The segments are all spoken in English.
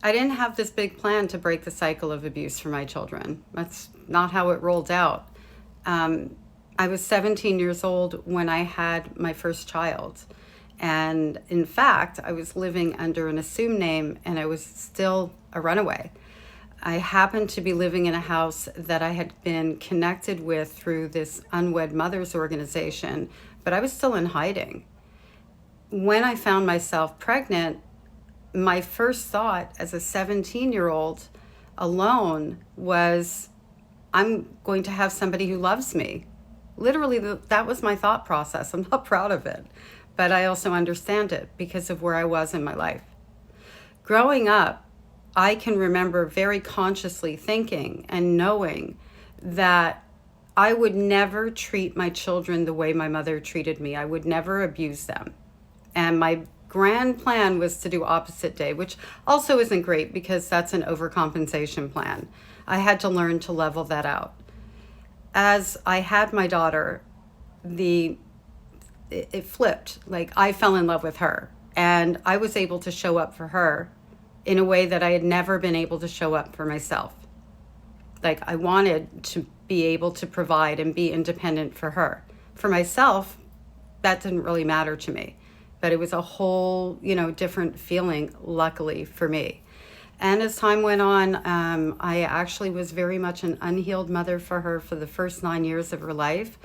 I didn't have this big plan to break the cycle of abuse for my children. That's not how it rolled out. I was 17 years old when I had my first child. And in fact, I was living under an assumed name and I was still a runaway. I happened to be living in a house that I had been connected with through this unwed mothers organization, but I was still in hiding. When I found myself pregnant, my first thought as a 17-year-old alone was, I'm going to have somebody who loves me. Literally, that was my thought process. I'm not proud of it, but I also understand it because of where I was in my life. Growing up, I can remember very consciously thinking and knowing that I would never treat my children the way my mother treated me. I would never abuse them. And my grand plan was to do opposite day, which also isn't great because that's an overcompensation plan. I had to learn to level that out. As I had my daughter, it flipped. Like, I fell in love with her and I was able to show up for her in a way that I had never been able to show up for myself. Like, I wanted to be able to provide and be independent for her. For myself, that didn't really matter to me. But it was a whole, different feeling, luckily for me. And as time went on, I actually was very much an unhealed mother for her for the first 9 years of her life.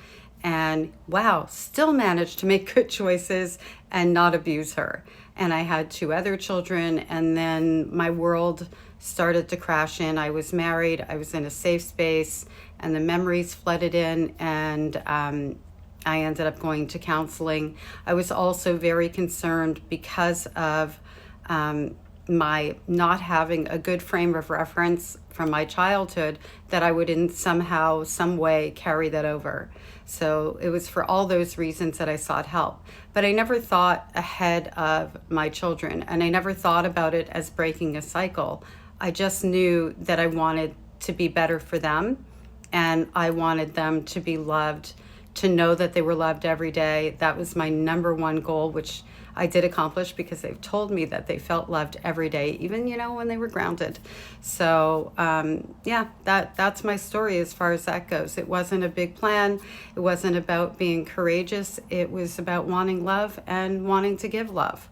And wow, still managed to make good choices and not abuse her. And I had 2 other children, and then my world started to crash in. I was married, I was in a safe space, and the memories flooded in, and I ended up going to counseling. I was also very concerned because of my not having a good frame of reference from my childhood that I would in somehow, some way carry that over. So it was for all those reasons that I sought help. But I never thought ahead of my children, and I never thought about it as breaking a cycle. I just knew that I wanted to be better for them, and I wanted them to be loved, to know that they were loved every day. That was my number one goal, which I did accomplish because they've told me that they felt loved every day, even, when they were grounded. So, that's my story as far as that goes. It wasn't a big plan. It wasn't about being courageous. It was about wanting love and wanting to give love.